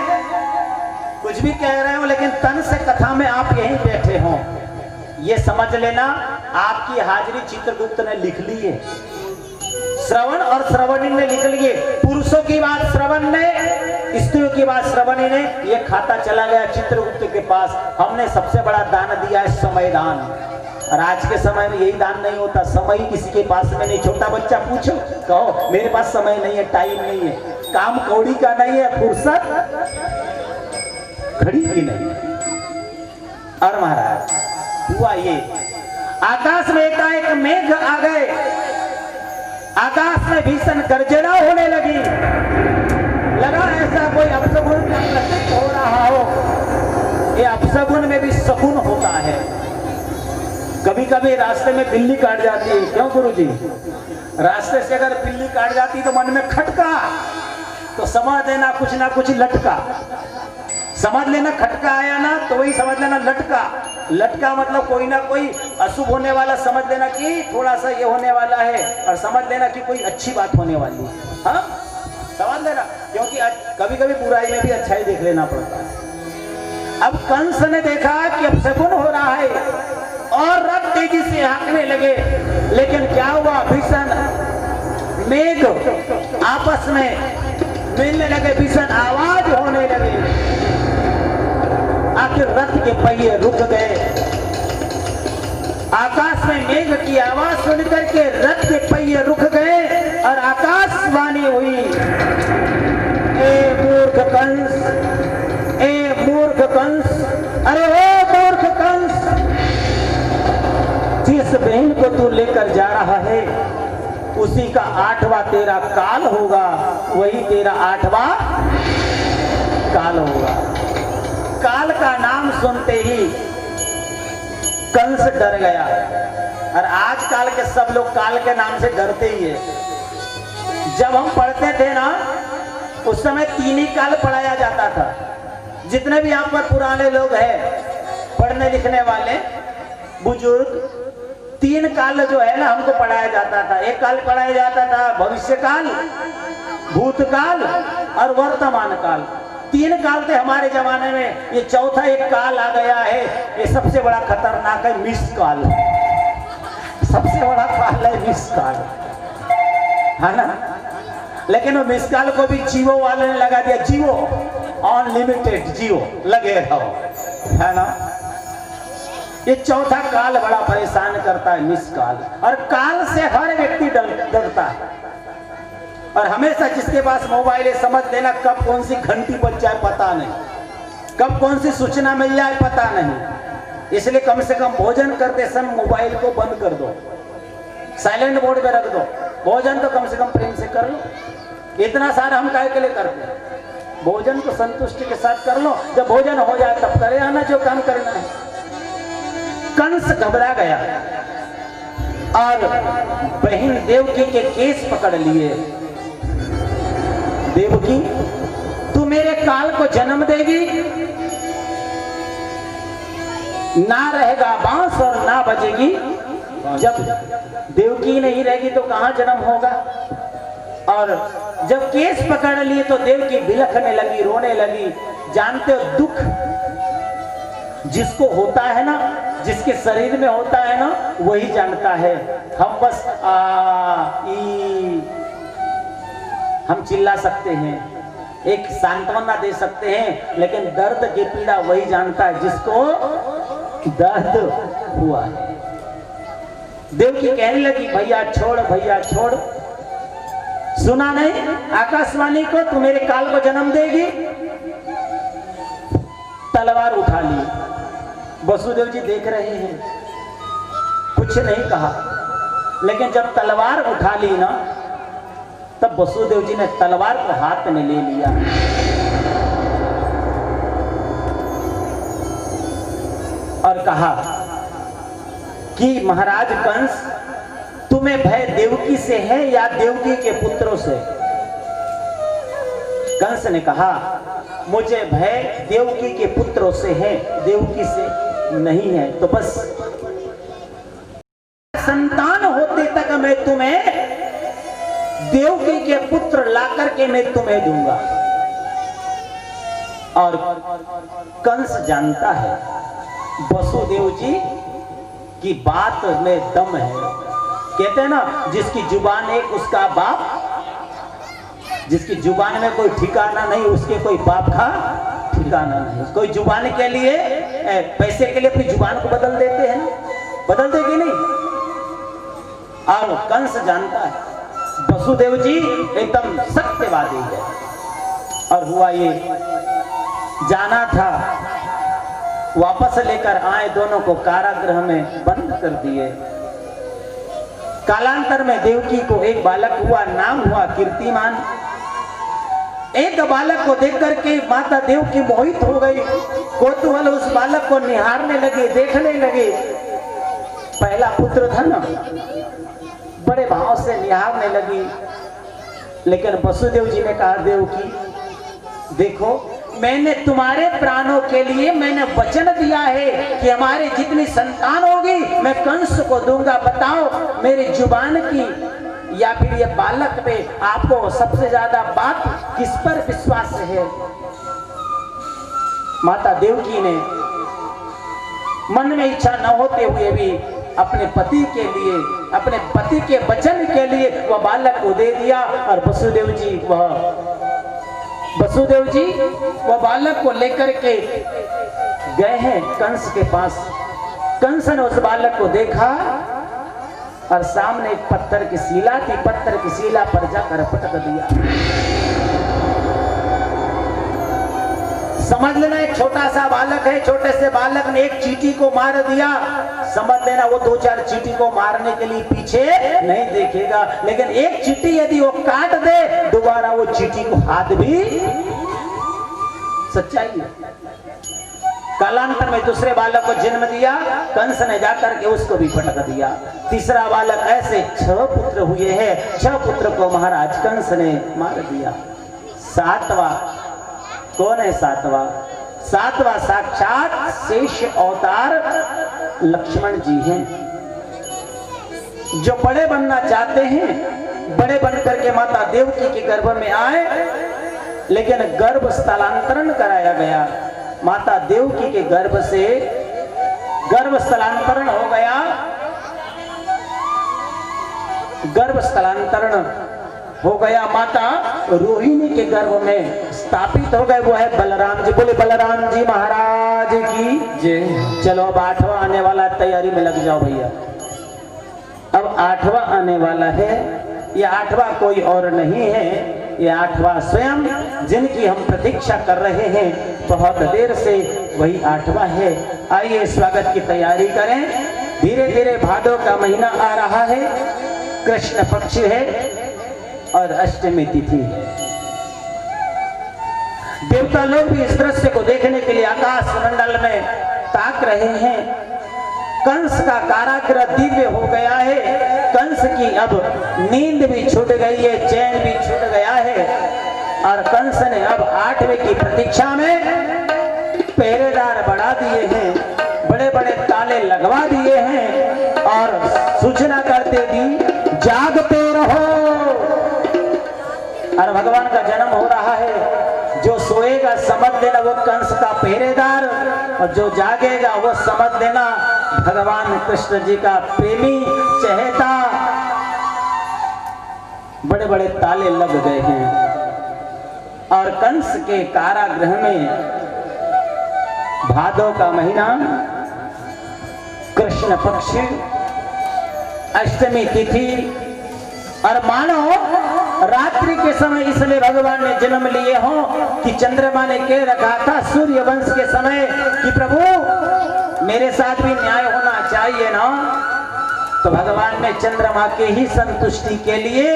कुछ भी कह रहे हो लेकिन तन से कथा में आप यहीं बैठे हो। ये समझ लेना आपकी हाजिरी चित्रगुप्त ने लिख ली है, श्रवण और श्रवणी ने लिख लिए। पुरुषों की बात श्रवण ने, स्त्रियों की बात श्रवणी ने, ये खाता चला गया चित्रगुप्त के पास। हमने सबसे बड़ा दान दिया है समय दान, और आज के समय में यही दान नहीं होता, समय किसी के पास में नहीं। छोटा बच्चा पूछो, कहो मेरे पास समय नहीं है, टाइम नहीं है, काम कौड़ी का नहीं है, फुर्सत घड़ी की नहीं। और महाराज हुआ ये, आकाश में एकाएक मेघ आ गए, आकाश में भीषण गर्जना होने लगी। लगा ऐसा कोई अपशगुन का प्रतीक हो रहा हो। ये अपशगुन में भी शगुन होता है। कभी कभी रास्ते में बिल्ली काट जाती है, क्यों गुरुजी? रास्ते से अगर बिल्ली काट जाती तो मन में खटका, तो समझ लेना कुछ ना कुछ लटका। समझ लेना खटका आया ना तो वही समझ लेना लटका। लटका मतलब कोई ना कोई अशुभ होने वाला समझ लेना कि थोड़ा सा ये होने वाला है, और समझ लेना कि कोई अच्छी बात होने वाली है। हाँ समझ लेना, क्योंकि कभी कभी बुराई में भी अच्छाई देख लेना पड़ता है। अब कंस ने देखा कि अब शगुन हो रहा है और रथ तेजी से हाँकने लगे, लेकिन क्या हुआ, भीषण मेघ आपस में मिलने लगे, भीषण आवाज होने लगे। आखिर रथ के पहिए रुक गए। आकाश में मेघ की आवाज सुनकर के रथ के पहिए रुक गए और आकाशवाणी हुई, ए मूर्ख कंस, ए मूर्ख कंस, अरे ओ मूर्ख कंस, जिस बहन को तू लेकर जा रहा है उसी का 8वां तेरा काल होगा, वही तेरा 8वां काल होगा। काल का नाम सुनते ही कंस डर गया, और आज काल के सब लोग काल के नाम से डरते ही है। जब हम पढ़ते थे ना उस समय 3 ही काल पढ़ाया जाता था। जितने भी यहाँ पर पुराने लोग हैं पढ़ने लिखने वाले बुजुर्ग, 3 काल जो है ना हमको पढ़ाया जाता था। एक काल पढ़ाया जाता था भविष्य काल, भूतकाल और वर्तमान काल। 3 काल थे हमारे जमाने में। ये चौथा एक काल आ गया है, ये सबसे बड़ा खतरनाक है, मिस काल। सबसे बड़ा काल है मिस काल, है ना। लेकिन वो मिस काल को भी जियो वाले ने लगा दिया, जियो अनलिमिटेड, जियो लगे रहो, है ना। ये चौथा काल बड़ा परेशान करता है, मिस काल। और काल से हर व्यक्ति डरता है। और हमेशा जिसके पास मोबाइल है समझ लेना, कब कौन सी घंटी बज जाए पता नहीं, कब कौन सी सूचना मिल जाए पता नहीं। इसलिए कम से कम भोजन करते समय मोबाइल को बंद कर दो, साइलेंट मोड पे रख दो। भोजन तो कम से कम प्रेम से कर लो। इतना सारा हम काहे के लिए करते हैं? भोजन को संतुष्टि के साथ कर लो। जब भोजन हो जाए तब करे आना जो काम करना है। कंस घबरा गया और बहन देवकी के केस पकड़ लिए। देवकी, तू मेरे काल को जन्म देगी, ना रहेगा बांस और ना बजेगी। जब देवकी नहीं रहेगी तो कहां जन्म होगा? और जब केस पकड़ लिए तो देवकी बिलखने लगी, रोने लगी। जानते हो, दुख जिसको होता है ना, जिसके शरीर में होता है ना, वही जानता है। हम बस हम चिल्ला सकते हैं, एक सांत्वना दे सकते हैं, लेकिन दर्द की पीड़ा वही जानता है जिसको दर्द हुआ है। देवकी कहने लगी, भैया छोड़, भैया छोड़। सुना नहीं आकाशवाणी को, तू मेरे काल को जन्म देगी। तलवार उठा ली। वसुदेव जी देख रहे हैं, कुछ नहीं कहा। लेकिन जब तलवार उठा ली ना, तब वसुदेव जी ने तलवार को हाथ में ले लिया और कहा कि महाराज कंस, तुम्हें भय देवकी से है या देवकी के पुत्रों से? कंस ने कहा, मुझे भय देवकी के पुत्रों से है, देवकी से नहीं है। तो बस संतान होते तक मैं तुम्हें देवकी के पुत्र लाकर के मैं तुम्हें दूंगा। और कंस जानता है वसुदेव जी की बात में दम है। कहते हैं ना, जिसकी जुबान एक उसका बाप, जिसकी जुबान में कोई ठिकाना नहीं उसके कोई बाप का ठिकाना नहीं। कोई जुबान के लिए, पैसे के लिए अपनी जुबान को बदल देते हैं, बदल देगी नहीं। और कंस जानता है वसुदेव जी एकदम सत्यवादी है। और हुआ ये, जाना था, वापस लेकर आए, दोनों को कारागृह में बंद कर दिए। कालांतर में देवकी को एक बालक हुआ, नाम हुआ कीर्तिमान। एक बालक को देख करके माता देवकी मोहित हो गई, कौतूहल उस बालक को निहारने लगे, देखने लगे। पहला पुत्र था ना, बड़े भाव से निहारने लगी। लेकिन वसुदेव जी ने कहा, देवकी देखो, मैंने तुम्हारे प्राणों के लिए मैंने वचन दिया है कि हमारे जितनी संतान होगी मैं कंस को दूंगा। बताओ मेरी जुबान की या फिर ये बालक पे आपको सबसे ज्यादा बात किस पर विश्वास है? माता देवकी ने मन में इच्छा न होते हुए भी अपने पति के लिए, अपने पति के वचन के लिए वह बालक को दे दिया। और वसुदेव जी वह बालक को लेकर के गए हैं कंस के पास। कंस ने उस बालक को देखा और सामने एक पत्थर की शिला थी, पत्थर की शिला पर जाकर पटक दिया। समझ लेना, एक छोटा सा बालक है, छोटे से बालक ने एक चींटी को मार दिया। समझ लेना वो 2-4 चींटी को मारने के लिए पीछे नहीं देखेगा, लेकिन एक चींटी यदि वो काट दे दोबारा वो चींटी को हाथ भी। सच्चाई है। कालांतर में दूसरे बालक को जन्म दिया, कंस ने जाकर के उसको भी पटक दिया। तीसरा बालक, ऐसे 6 पुत्र हुए हैं, 6 पुत्र को महाराज कंस ने मार दिया। 7वां कौन है? 7वां सातवां साक्षात शेष अवतार लक्ष्मण जी हैं, जो बड़े बनना चाहते हैं, बड़े बन करके माता देवकी के गर्भ में आए, लेकिन गर्भ स्थलांतरण कराया गया। माता देवकी के गर्भ से गर्भ स्थलांतरण हो गया, गर्भ स्थलांतरण हो गया, माता रोहिणी के गर्भ में स्थापित हो गए। वो है बलराम जी। बोले बलराम जी महाराज की जय। चलो अब 8वां आने वाला, तैयारी में लग जाओ भैया। अब 8वां आने वाला है। ये 8वां कोई और नहीं है, ये 8वां स्वयं जिनकी हम प्रतीक्षा कर रहे हैं बहुत देर से, वही 8वां है। आइए स्वागत की तैयारी करें। धीरे धीरे भादों का महीना आ रहा है, कृष्ण पक्ष है और अष्टमी तिथि है। देवता लोग भी इस दृश्य को देखने के लिए आकाश मंडल में ताक रहे हैं। कंस का कारागृह दिव्य हो गया है, कंस की अब नींद भी छूट गई है, चैन भी छूट गया है, और कंस ने अब 8वें की प्रतीक्षा में पहरेदार बढ़ा दिए हैं, बड़े बड़े ताले लगवा दिए हैं और सूचना करते दी जागते रहो। और भगवान का जन्म हो रहा है। जो सोएगा समझ लेना वो कंस का पहरेदार, और जो जागेगा वो समझ लेना भगवान कृष्ण जी का प्रेमी चहेता। बड़े बड़े ताले लग गए हैं और कंस के कारागृह में भादों का महीना, कृष्ण पक्ष, अष्टमी तिथि, और मानो रात्रि के समय इसलिए भगवान ने जन्म लिए हो कि चंद्रमा ने कह रखा था सूर्य वंश के समय कि प्रभु मेरे साथ भी न्याय होना चाहिए ना, तो भगवान ने चंद्रमा के ही संतुष्टि के लिए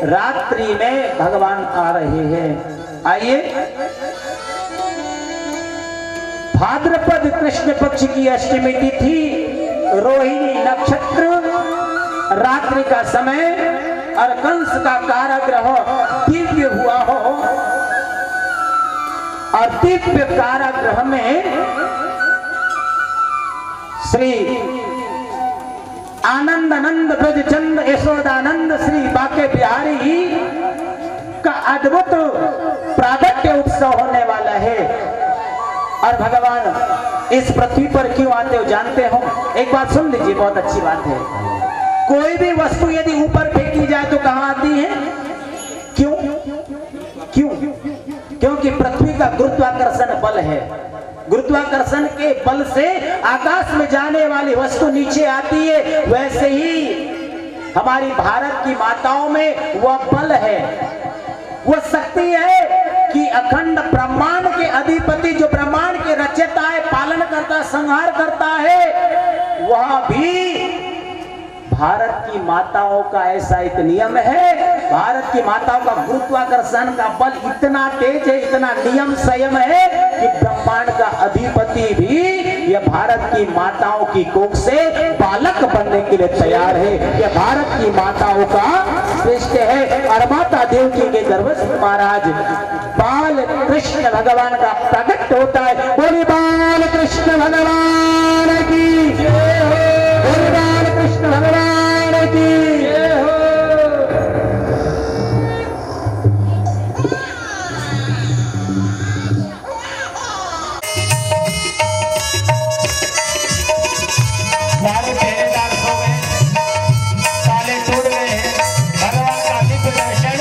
रात्रि में भगवान आ रहे हैं। आइए, भाद्रपद कृष्ण पक्ष की अष्टमी तिथि, रोहिणी नक्षत्र, रात्रि का समय और कंस का कारागृह दिव्य हुआ हो, और दिव्य कारागृह में श्री आनंद नंद ब्रजचंद यशोदानंद श्री बाके बिहारी का अद्भुत प्रागट्य उत्सव होने वाला है। और भगवान इस पृथ्वी पर क्यों आते हो जानते हो? एक बात सुन लीजिए, बहुत अच्छी बात है। कोई भी वस्तु यदि ऊपर फेंकी जाए तो कहां आती है? क्यों? क्यों? क्योंकि पृथ्वी का गुरुत्वाकर्षण बल है। गुरुत्वाकर्षण के बल से आकाश में जाने वाली वस्तु नीचे आती है। वैसे ही हमारी भारत की माताओं में वह बल है, वो शक्ति है कि अखंड ब्रह्मांड के अधिपति, जो ब्रह्मांड के रचयिता है, पालन करता, संहार करता है, वह भी भारत की माताओं का ऐसा एक नियम है। भारत की माताओं का गुरुत्वाकर्षण का बल इतना तेज है, इतना नियम संयम है कि ब्रह्मांड का अधिपति भी यह भारत की माताओं की कोख से बालक बनने के लिए तैयार है। यह भारत की माताओं का श्रेष्ठ है। और माता देवकी के गर्भ से महाराज बाल कृष्ण भगवान का प्रकट होता है। बोले बाल कृष्ण भगवान की जय हो, बोले बाल कृष्ण भगवान की जय हो। सारे पहरेदार सो गए, ताले टूट गए हैं, भगवान का दिव्य दर्शन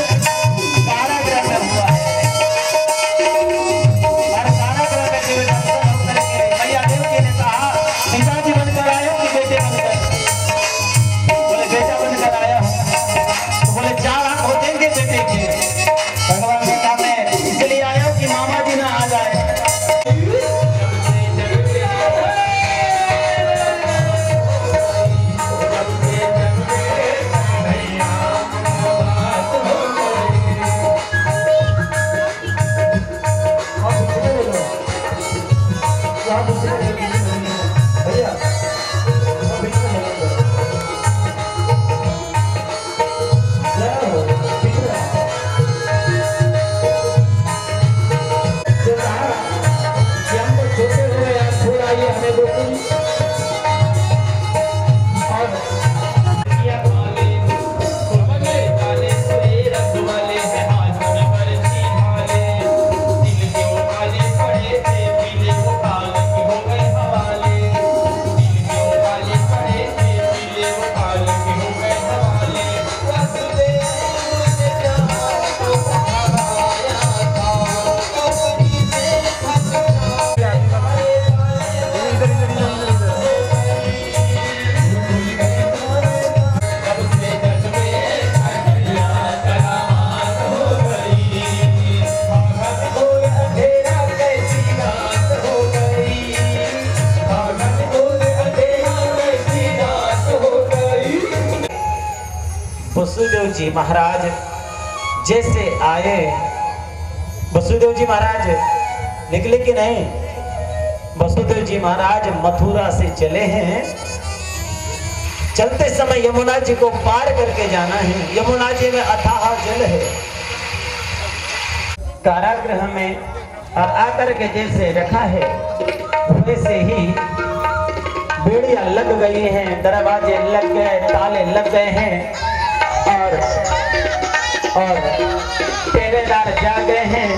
कारागृह में हुआ है। और कारागृह में दिव्य दर्शन होकर के मैया देवकी ने कहा, पिताजी बनकर आए जी महाराज जैसे आए, वसुदेव जी महाराज निकले कि नहीं? वसुदेव जी महाराज मथुरा से चले हैं। चलते समय यमुना जी को पार करके जाना है। यमुना जी में अथाह जल है। कारागृह में और आकर के जैसे रखा है वैसे ही बेड़ियां लग गई हैं, दरवाजे लग गए, ताले लग गए हैं और पहरेदार जाग गए हैं।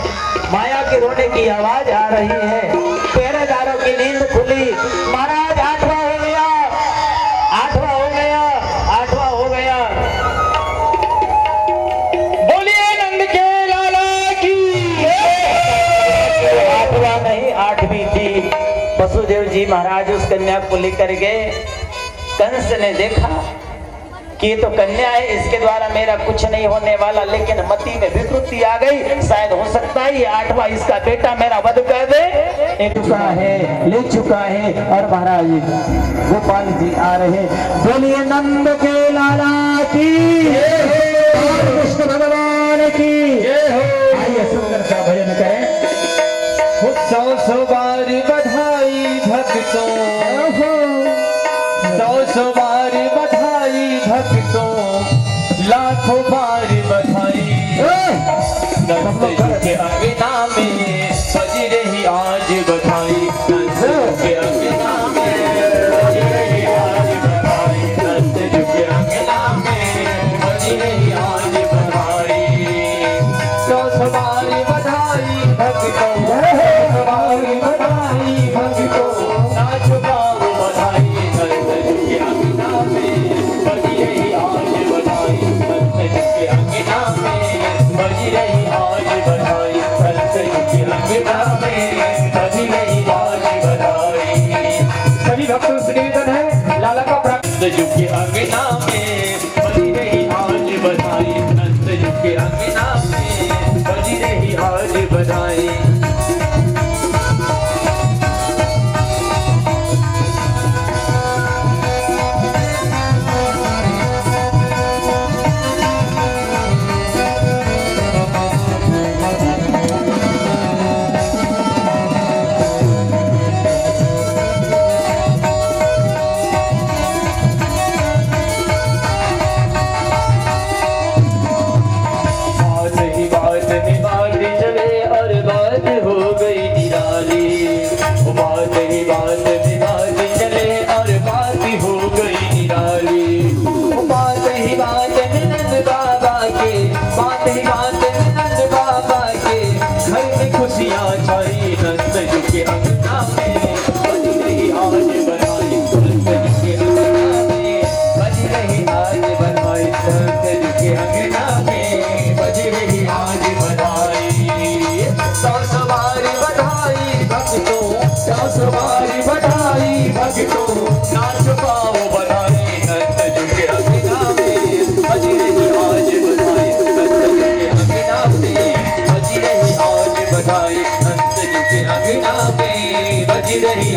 माया के रोने की आवाज आ रही है। पहरेदारों की नींद खुली। महाराज आठवां हो गया, आठवां हो गया, आठवां हो गया। बोलिए नंद के लाला की। आठवां नहीं, आठवीं थी। वसुदेव जी महाराज उस कन्या को लेकर गए। कंस ने देखा कि ये तो कन्या है, इसके द्वारा मेरा कुछ नहीं होने वाला, लेकिन मति में विकृति आ गई। शायद हो सकता है ये आठवां इसका बेटा मेरा वध कर दे। ले चुका है और महाराज गोपाल जी आ रहे। बोलिए नंद के लाला की, कृष्ण भगवान की। आइए सुंदर सा भजन करें। 100 बार बधाई भक्तों, 100 बार बधाई भक्तों, लाखों बार बधाई। नंद के अंगना में बज रही आज बधाई। नंद के अंगना में बज रही आज बधाई। नंद के अंगना में बज रही आज बधाई। 100 बार बधाई भक्तों, 100 बार बधाई भक्तों, नाच गाओ बधाई। नंद के अंगना में बज रही आज बधाई। नंद के अंगना में बज रही आज बधाई। नंद के अंगना में बज रही आज बधाई। सभी भक्तों से निवेदन है लाला का प्राप्त। नंद के अंगना में बज रही आज बधाई। नंद के अंगना में बज रही आज बधाई।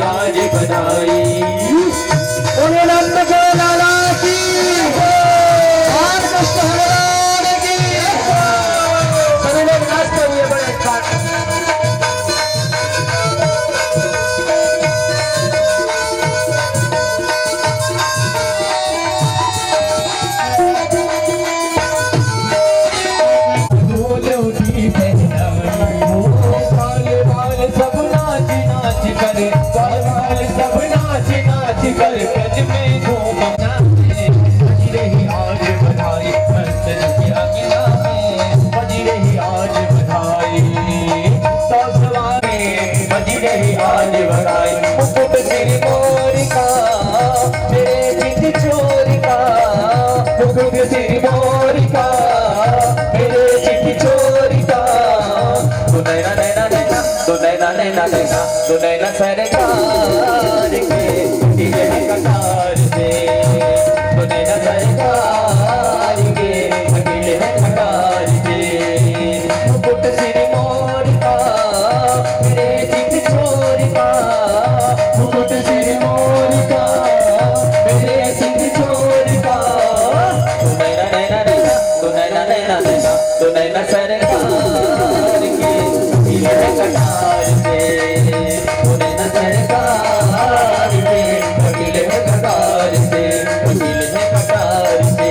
आज बधाई। उन्हें नंद के लाला की, और कृष्ण भगवान की। सभी लोग नाचते हुए बड़े सुनैना सरकार के दिल कटार से, सुनैना सरकार के दिल कटार से। मुकुट सिर मोर का मेरे चित चोर का, मुकुट सिर मोर का मेरे चित चोर का। सुनैना नैना नैना, सुनैना सरकार के वकील है कटार से, नैना सरकार के वकील है कटार से, वकील है कटार से।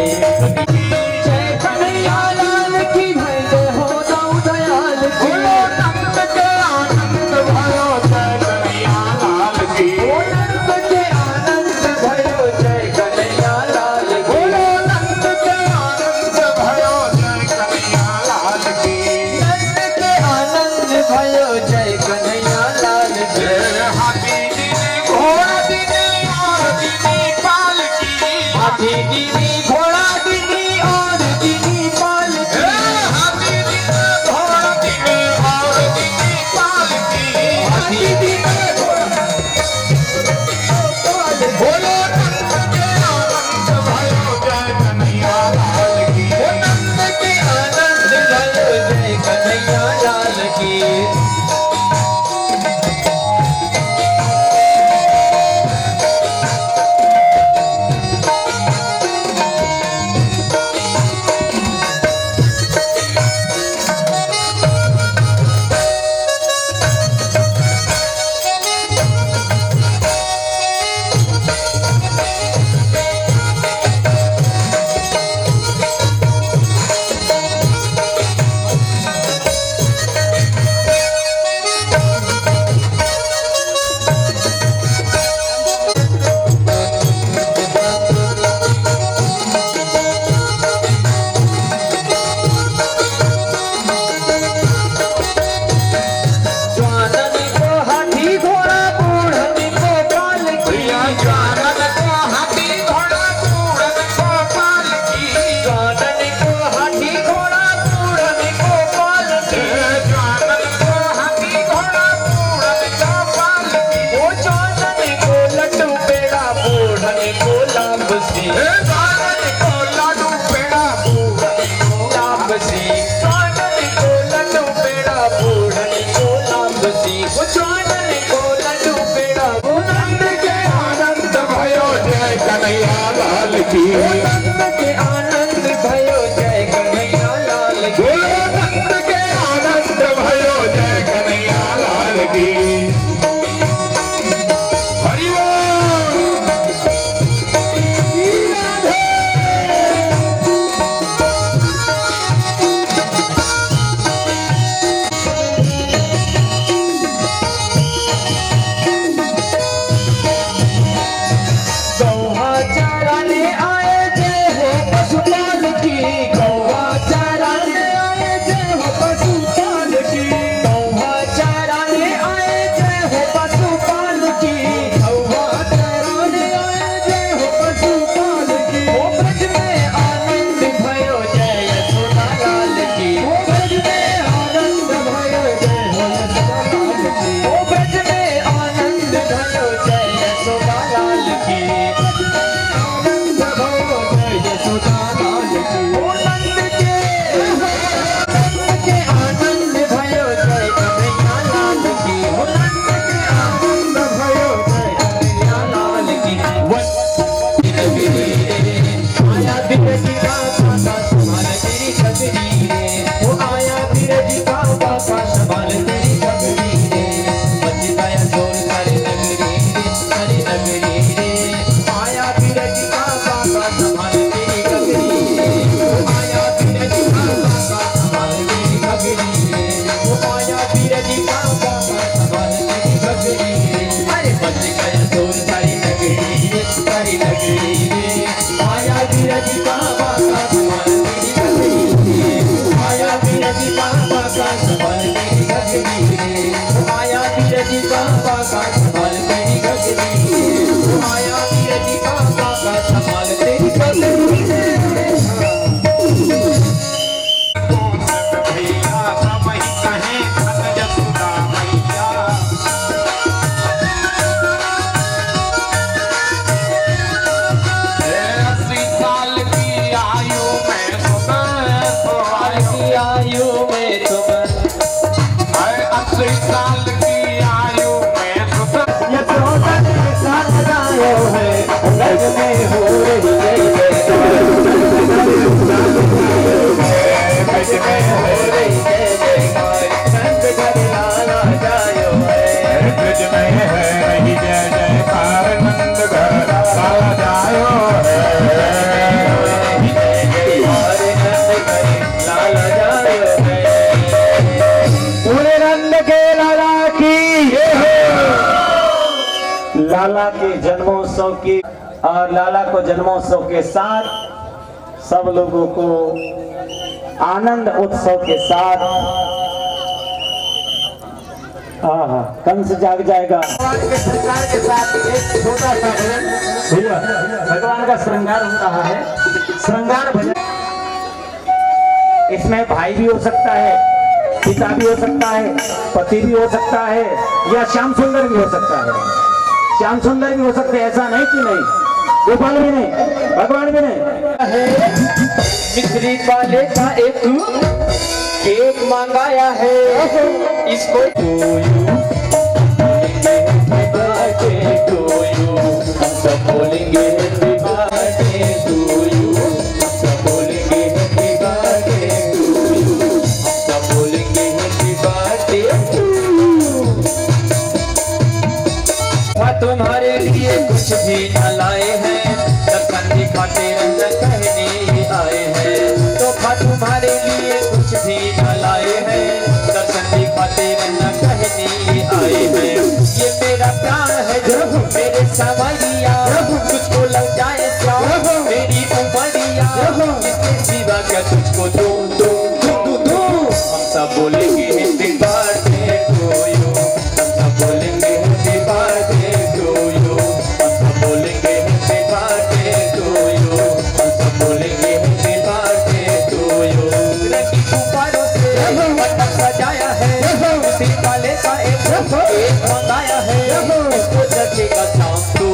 जय कन्हैया लाल की भले हो दाऊ दयाल की, नंद के आनंद भयो जय कन्हैया लाल की, नंद के आनंद भयो जय कन्हैया लाल की, नंद के आनंद भयो जय कन्हैया लाल की, नंद के आनंद भयो जय कन्हैया लाल की। हाथी दीनी घोड़ा दीनी और दीनी पालकी, हाथी दीनी घोड़ा दीनी और दीनी पालकी, हाथी दीनी घोड़ा दीनी और दीनी पालकी, हाथी दीनी घोड़ा बोलो नंद के आनंद भयो जय कन्हैया लाल की, नंद के आनंद भयो जय कन्हैया लाल की। जानन को हाथी घोड़ा बूढ़न को पालकी, जानन को हाथी घोड़ा बूढ़न को पालकी, जानन को हाथी घोड़ा बूढ़न को पालकी, जानन को हाथी घोड़ा बूढ़न को पालकी, ओ जानन को लड्डू पेड़ा बूढ़न को लापसी, जानन को लड्डू पेड़ा बूढ़न को लापसी, जानन को लड्डू पेड़ा बूढ़न को लापसी, ओ जानन को लड्डू पेड़ा नंद के आनंद भयो जय कन्हैया लाल की, नंद के आनंद भयो जय कन्हैया लाल की, नंद के आनंद भयो जय कन्हैया लाल की। हरि बोल। राधे। लाला जायो है। पूरे नंद के लाला की लाला के जन्मोत्सव की और लाला को जन्मोत्सव के साथ सब लोगों को आनंद उत्सव के साथ कंस जाग जाएगा। भगवान के श्रृंगार के साथ एक छोटा सा भजन भैया भगवान का श्रृंगार हो रहा है। श्रृंगार भजन इसमें भाई भी हो सकता है, पिता भी हो सकता है, पति भी हो सकता है या श्याम सुंदर भी हो सकता है। श्याम सुंदर भी हो सकते हैं, ऐसा नहीं कि नहीं। गोपाल भी नहीं, भगवान भी नहीं। मिश्री वाले का एक केक मंगाया है, इसको सब बोलेंगे हैप्पी बर्थडे टू यू, सब बोलेंगे हैप्पी बर्थडे टू यू, सब बोलेंगे हैप्पी बर्थडे टू यू। तुम्हारे लिए कुछ भी न लाए हैं, दर्शन दिखाते रंग कहने आए हैं। तो तुम्हारे लिए कुछ भी न लाए हैं, दर्शन दिखाते रंग कहने आए हैं। ये मेरा प्यार है जो मेरे सवरिया, तुझको लग जाए श्याम मेरी उमरिया, इसके सिवा क्या तुझको दो। हम सब बोलेंगे हैप्पी बर्थडे टू यू, हम सब बोलेंगे हैप्पी बर्थडे टू यू, हम सब बोलेंगे हैप्पी बर्थडे टू यू, हम सब बोलेंगे हैप्पी बर्थडे टू यू। रंगी गुब्बारों से मंडप सजाया है, उसी वाले का एक मंगाया है, इसको जचेगा शाम तू।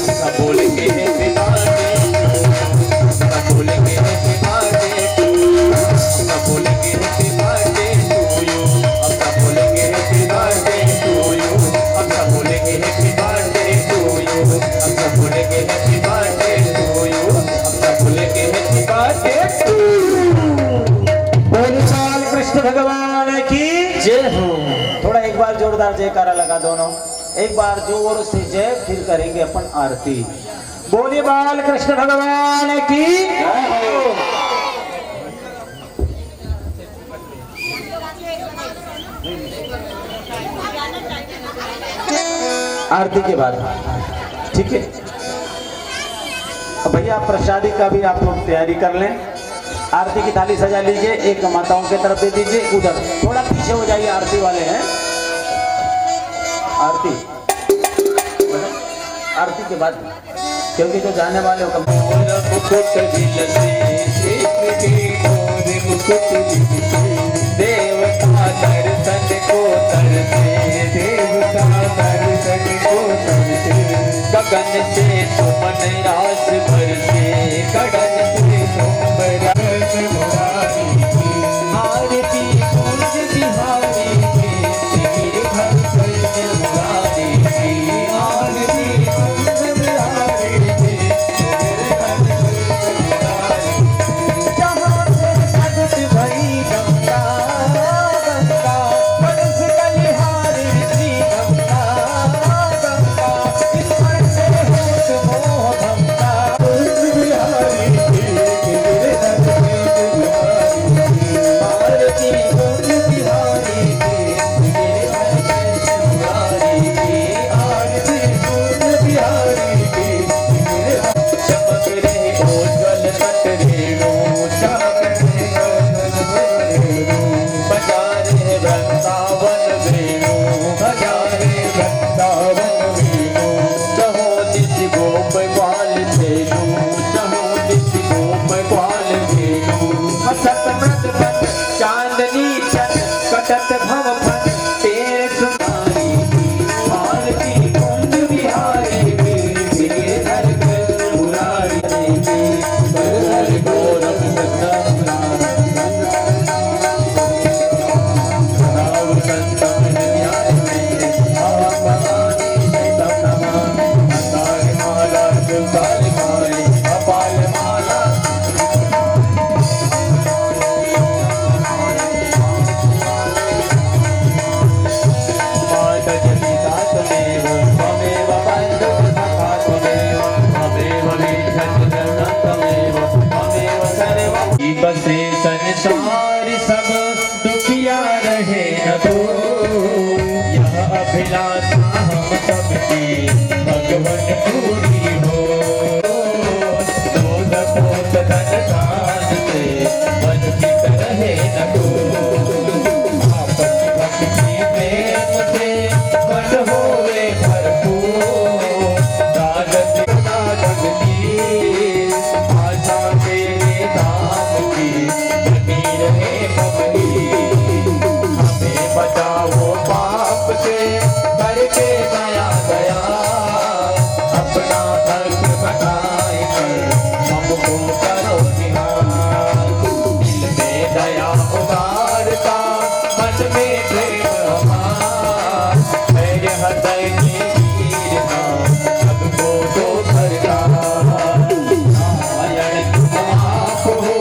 सब बोलेंगे हैप्पी बर्थडे, सब बोलेंगे हैप्पी बर्थडे टू यू, सब बोलेंगे हैप्पी बर्थडे टू यू, हम सब बोलेंगे हैप्पी बर्थडे टू यू, हम सब बोलेंगे हैप्पी बर्थडे टू यू, हम सब बोलेंगे हैप्पी बर्थडे टू यू, हम सब बोलेंगे हैप्पी बर्थडे टू यू। बोल कृष्ण भगवान की जय हो। थोड़ा एक बार जोरदार जयकारा लगा दोनों, एक बार जोर से जय, फिर करेंगे अपन आरती। बोलिए बाल कृष्ण भगवान की जय हो। आरती के बाद ठीक है। अब भैया प्रसादी का भी आप लोग तैयारी कर लें। आरती की थाली सजा लीजिए, एक माताओं की तरफ दे दीजिए, उधर थोड़ा पीछे हो जाइए, आरती वाले हैं। आरती के बाद क्योंकि जो जाने वाले हो देवता दर्शन को तरसे, देवता दर्शन को तरसे, गगन से सुमन रास भरसे, गगन से सुमन रास मुरारी की, आरती कुंज बिहारी की, तेरे घर कृष्ण मुरारी की, आरती कुंज बिहारी की, तेरे घर कृष्ण मुरारी की। जहाँ से सजत भई गंगा, गंगा परस कलिहारी श्री गंगा, गंगा इस पर से होत मोह भंगा। सब दुखिया रहे न दूर, यह अभिलाषा हम सबकी भगवन पूरी हो। दूध पोत धन धान से वंचित रहे न दूर, आपकी भक्ति प्रेम से मन होवे भरपूर। राजति जगती आशा तेरे धाम की बनी रहे बबली। हमें बचाओ पाप से करके दया दया, अपना भक्त बनाए कर हमको करो निहार। दिल में दया उदारता मन में प्रेम अपार, मेरे हृदय की वीरता सबको दो सरकार। नारायण तुम आप हो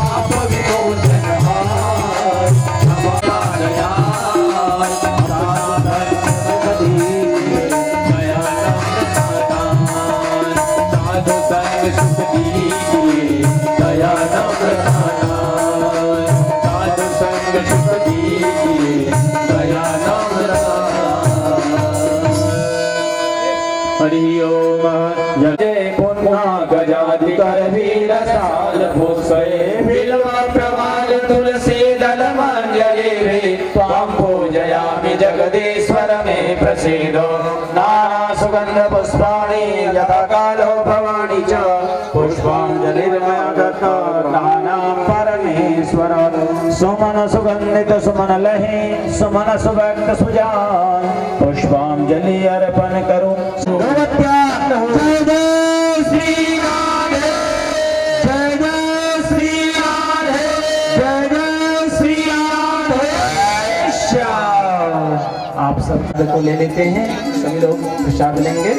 आप विमोचनहार, हमारा दयाल साधन सुखदीप दयानंद प्रधान। साधु संग सुख दीजिए दयानंद प्रधान, साधु संग सुख दीजिए दयानंद प्रधान। हरि ओम जय पुन्हा गजाधिकर वीर साल भूषे बिल्वा प्रमाण तुलसी दल मंजरी रे, त्वां पूजयामि जगदीश्वर मे प्रसीदो। नाना सुगंध पुष्पाणि यथा कालो भवानि च, पुष्पाञ्जलिर्मया दत्ता नानां परमेश्वर। सुमन सुगंधित सुमन लहे सुमन सुभक्त सुजान, पुष्पांजलि अर्पण करूं। जय जय श्री राधे, जय जय श्री राधे, जय जय श्री राधे श्याम। आप सब को ले लेते हैं, सभी लोग प्रसाद लेंगे।